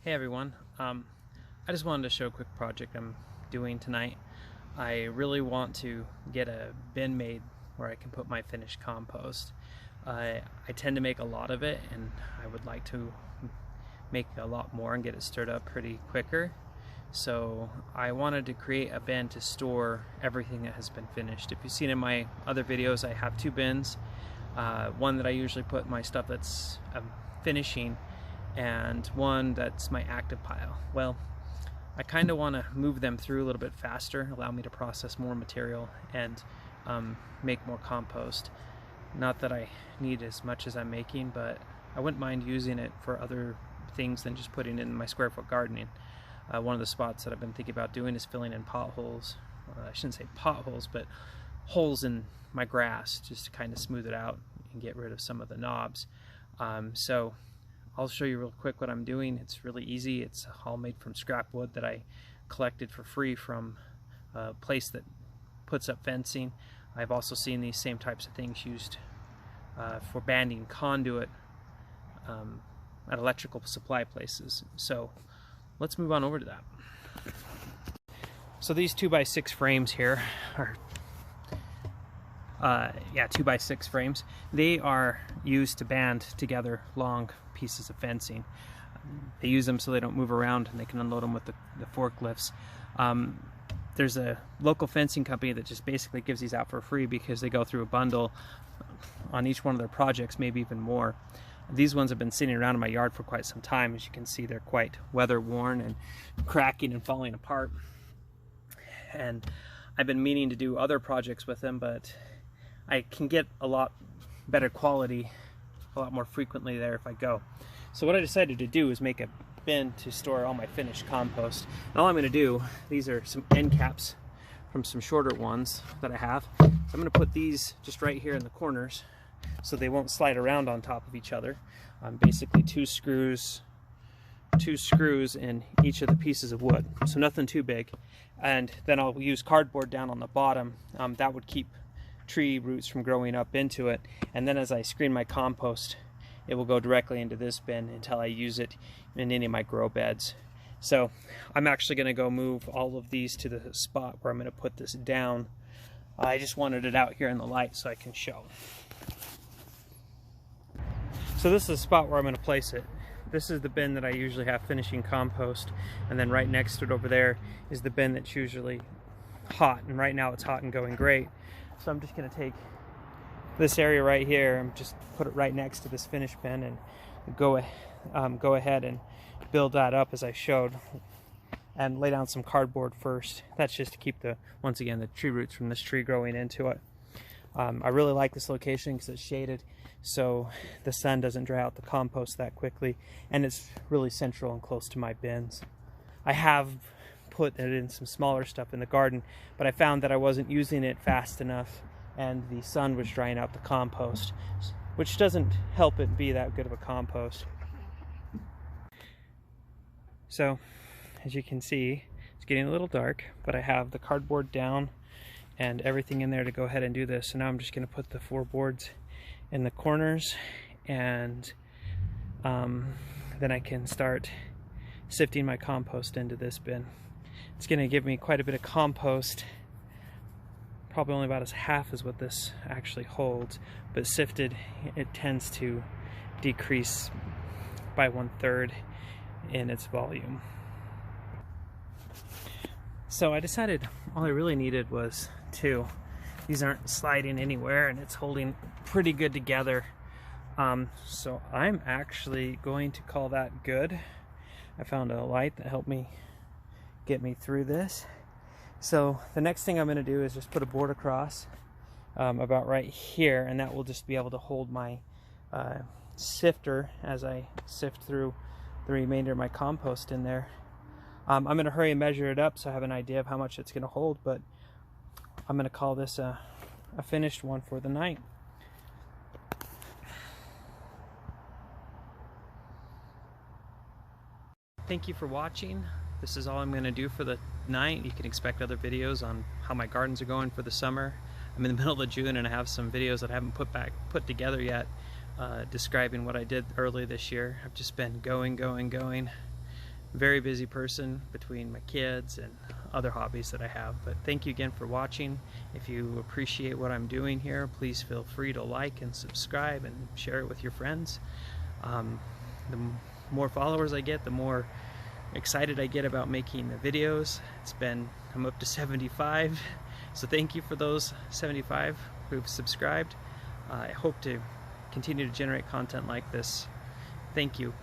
Hey everyone, I just wanted to show a quick project I'm doing tonight. I really want to get a bin made where I can put my finished compost. I tend to make a lot of it, and I would like to make a lot more and get it stirred up pretty quicker. So I wanted to create a bin to store everything that has been finished. If you've seen in my other videos, I have two bins. One that I usually put my stuff that's finishing, and one that's my active pile. Well, I kind of want to move them through a little bit faster, allow me to process more material and make more compost. Not that I need as much as I'm making, but I wouldn't mind using it for other things than just putting it in my square foot gardening. One of the spots that I've been thinking about doing is filling in potholes. I shouldn't say potholes, but holes in my grass, just to kind of smooth it out and get rid of some of the knobs. So I'll show you real quick what I'm doing. It's really easy. It's all made from scrap wood that I collected for free from a place that puts up fencing. I've also seen these same types of things used for banding conduit at electrical supply places. So let's move on over to that. So these 2x6 frames here are 2x6 frames. They are used to band together long pieces of fencing. They use them so they don't move around, and they can unload them with the forklifts. There's a local fencing company that just basically gives these out for free because they go through a bundle on each one of their projects, maybe even more. These ones have been sitting around in my yard for quite some time. As you can see, they're quite weather worn and cracking and falling apart. And I've been meaning to do other projects with them, but I can get a lot better quality a lot more frequently there if I go. So what I decided to do is make a bin to store all my finished compost. And all I'm going to do, these are some end caps from some shorter ones that I have. So I'm going to put these just right here in the corners so they won't slide around on top of each other. Basically two screws in each of the pieces of wood, so nothing too big. And then I'll use cardboard down on the bottom. That would keep tree roots from growing up into it, and then as I screen my compost, it will go directly into this bin until I use it in any of my grow beds. So I'm actually going to go move all of these to the spot where I'm going to put this down. I just wanted it out here in the light so I can show. So this is the spot where I'm going to place it. This is the bin that I usually have finishing compost, and then right next to it over there is the bin that's usually hot, and right now it's hot and going great. So I'm just going to take this area right here and just put it right next to this finish bin and go ahead and build that up as I showed, and lay down some cardboard first. That's just to keep once again the tree roots from this tree growing into it. I really like this location because it's shaded, so the sun doesn't dry out the compost that quickly, and it's really central and close to my bins. I have put it in some smaller stuff in the garden, but I found that I wasn't using it fast enough, and the sun was drying out the compost, which doesn't help it be that good of a compost. So as you can see, it's getting a little dark, but I have the cardboard down and everything in there to go ahead and do this. So now I'm just going to put the 4 boards in the corners, and then I can start sifting my compost into this bin. It's going to give me quite a bit of compost, probably only about half as what this actually holds, but sifted it tends to decrease by 1/3 in its volume. So I decided all I really needed was 2. These aren't sliding anywhere, and it's holding pretty good together. So I'm actually going to call that good. I found a light that helped me get me through this. So the next thing I'm going to do is just put a board across about right here, and that will just be able to hold my sifter as I sift through the remainder of my compost in there. I'm going to hurry and measure it up so I have an idea of how much it's going to hold, but I'm going to call this a finished one for the night. Thank you for watching. This is all I'm going to do for the night. You can expect other videos on how my gardens are going for the summer. I'm in the middle of June, and I have some videos that I haven't put together yet, describing what I did early this year. I've just been going, very busy person between my kids and other hobbies that I have. But thank you again for watching. If you appreciate what I'm doing here, please feel free to like and subscribe and share it with your friends. The more followers I get, the more excited I get about making the videos. I'm up to 75, so thank you for those 75 who've subscribed. I hope to continue to generate content like this. Thank you.